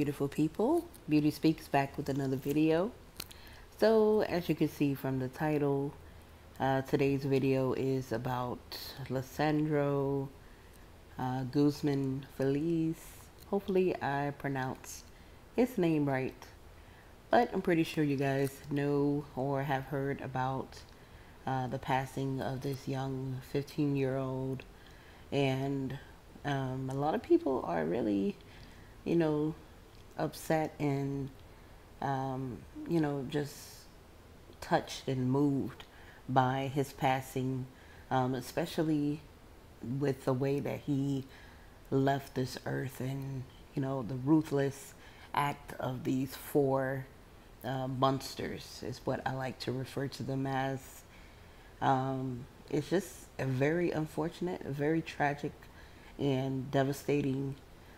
beautiful people. Beauty Speaks back with another video. So as you can see from the title, today's video is about Lesandro Guzman-Feliz. Hopefully I pronounced his name right, but I'm pretty sure you guys know or have heard about the passing of this young 15-year-old, and a lot of people are really, upset and, just touched and moved by his passing, especially with the way that he left this earth and, the ruthless act of these four monsters is what I like to refer to them as. It's just a very unfortunate, a very tragic and devastating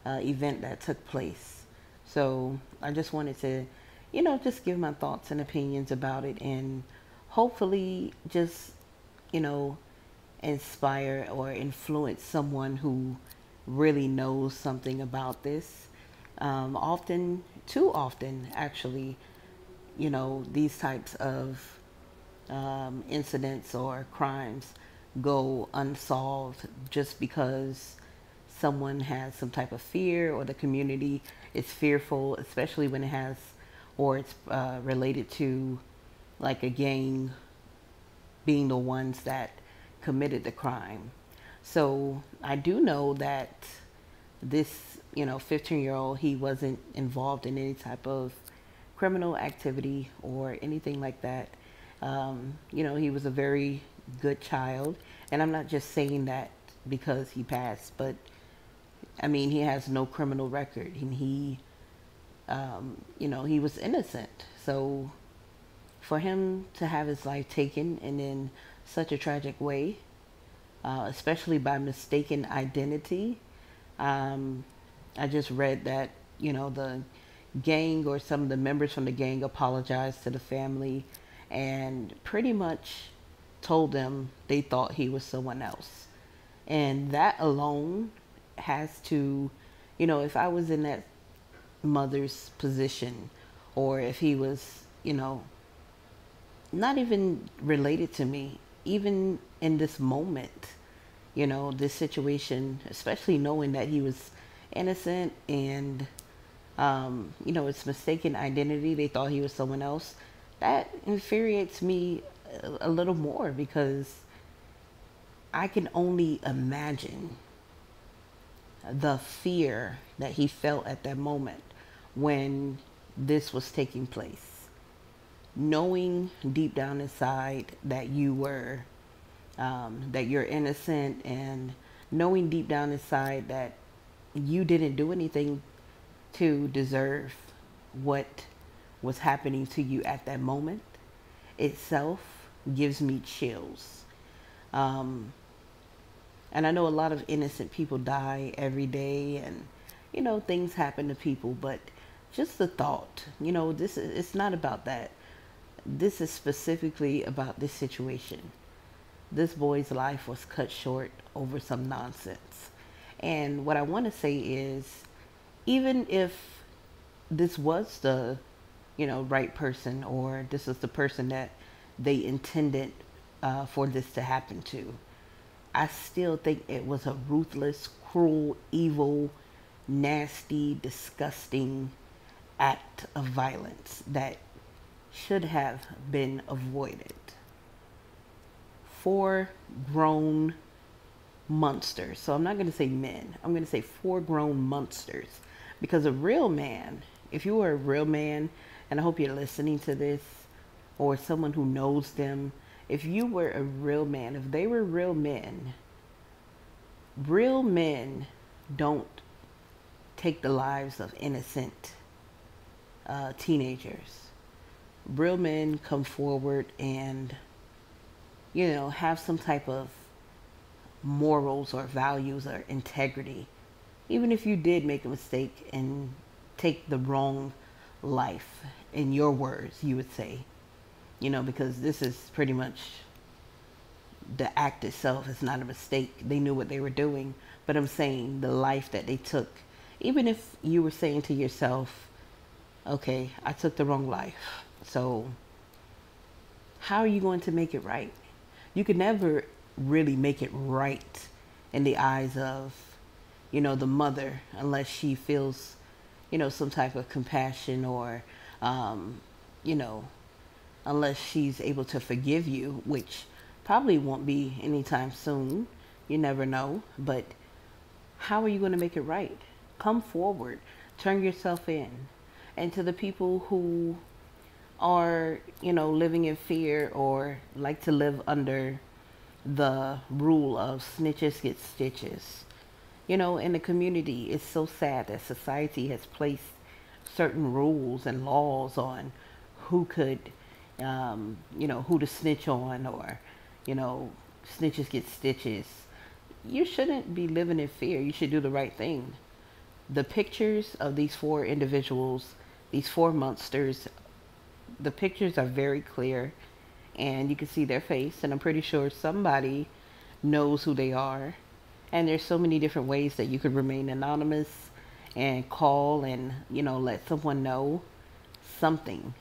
event that took place. So I just wanted to, just give my thoughts and opinions about it, and hopefully just, inspire or influence someone who really knows something about this. Too often actually, these types of incidents or crimes go unsolved just because someone has some type of fear, or the community is fearful, especially when it has, or it's related to like a gang being the ones that committed the crime. So I do know that this, 15-year-old, he wasn't involved in any type of criminal activity or anything like that. He was a very good child, and I'm not just saying that because he passed, but I mean, he has no criminal record, and he was innocent. So for him to have his life taken and in such a tragic way, especially by mistaken identity, I just read that, the gang or some of the members from the gang apologized to the family and pretty much told them they thought he was someone else. And that alone has to, if I was in that mother's position, or if he was, not even related to me, even in this moment, this situation, especially knowing that he was innocent and, it's mistaken identity, they thought he was someone else, that infuriates me a little more, because I can only imagine the fear that he felt at that moment when this was taking place, knowing deep down inside that you're innocent, and knowing deep down inside that you didn't do anything to deserve what was happening to you at that moment itself gives me chills. And I know a lot of innocent people die every day, and, things happen to people, but just the thought, it's not about that. This is specifically about this situation. This boy's life was cut short over some nonsense. And what I want to say is, even if this was the, right person, or this is the person that they intended for this to happen to, I still think it was a ruthless, cruel, evil, nasty, disgusting act of violence that should have been avoided. Four grown monsters. So I'm not going to say men. I'm going to say four grown monsters. Because a real man, if you were a real man, and I hope you're listening to this, or someone who knows them, if you were a real man, if they were real men don't take the lives of innocent teenagers. Real men come forward and, have some type of morals or values or integrity. Even if you did make a mistake and take the wrong life, in your words, you would say, because this is pretty much, the act itself is not a mistake. They knew what they were doing, but I'm saying the life that they took, even if you were saying to yourself, okay, I took the wrong life, so how are you going to make it right? You could never really make it right in the eyes of, the mother, unless she feels, some type of compassion, or, you know, unless she's able to forgive you, which probably won't be anytime soon. You never know. But how are you going to make it right? Come forward, turn yourself in. And to the people who are, living in fear, or like to live under the rule of snitches get stitches. In the community, it's so sad that society has placed certain rules and laws on who could, who to snitch on, or, you know, snitches get stitches. You shouldn't be living in fear. You should do the right thing. The pictures of these four individuals, these four monsters, the pictures are very clear, and you can see their face, and I'm pretty sure somebody knows who they are. And there's so many different ways that you could remain anonymous and call and, let someone know something.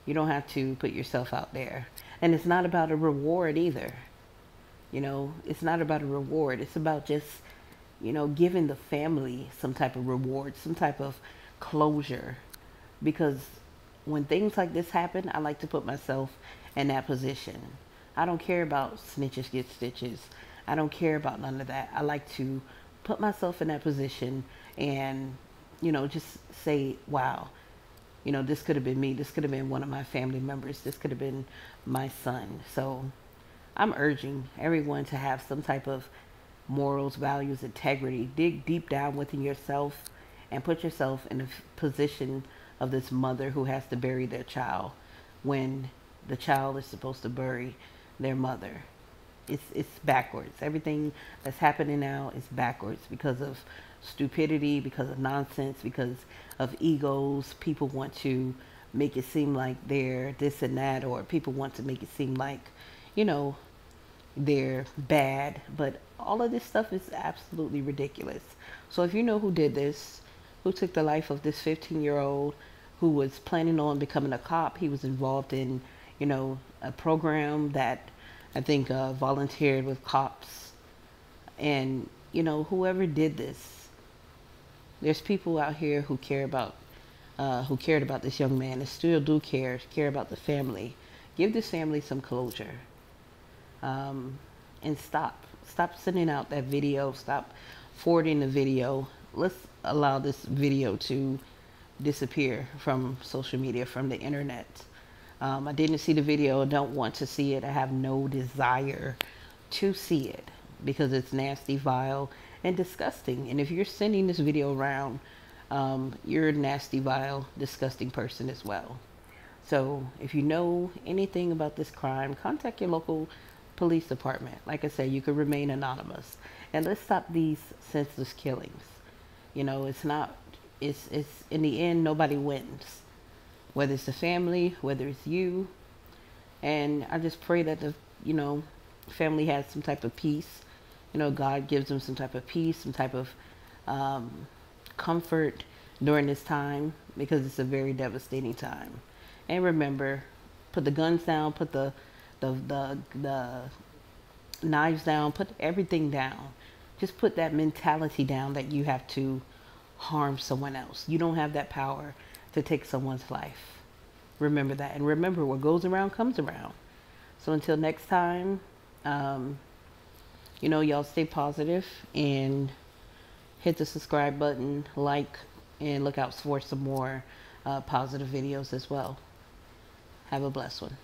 You don't have to put yourself out there. And it's not about a reward either. It's not about a reward. It's about just, giving the family some type of reward, some type of closure. Because when things like this happen, I like to put myself in that position. I don't care about snitches get stitches. I don't care about none of that. I like to put myself in that position and, just say, wow, this could have been me. This could have been one of my family members. This could have been my son. So I'm urging everyone to have some type of morals, values, integrity. Dig deep down within yourself and put yourself in the position of this mother who has to bury their child when the child is supposed to bury their mother. It's backwards. Everything that's happening now is backwards because of stupidity, because of nonsense, because of egos. People want to make it seem like they're this and that, or people want to make it seem like, they're bad. But all of this stuff is absolutely ridiculous. So if you know who did this, who took the life of this 15-year-old who was planning on becoming a cop, he was involved in, a program that I think volunteered with cops. And, whoever did this, there's people out here who cared about this young man and still do care about the family. Give this family some closure. And stop sending out that video. Stop forwarding the video. Let's allow this video to disappear from social media, from the internet. I didn't see the video. I don't want to see it. I have no desire to see it because it's nasty, vile, and disgusting. And if you're sending this video around, you're a nasty, vile, disgusting person as well. So if you know anything about this crime, contact your local police department. Like I said, you can remain anonymous. And let's stop these senseless killings. It's in the end, nobody wins. Whether it's the family, whether it's you. And I just pray that the, family has some type of peace. God gives them some type of peace, some type of comfort during this time, because it's a very devastating time. And remember, put the guns down, put the knives down, put everything down. Just put that mentality down that you have to harm someone else. You don't have that power to take someone's life. Remember that. And remember, what goes around comes around. So until next time, y'all stay positive and hit the subscribe button, like, and look out for some more positive videos as well. Have a blessed one.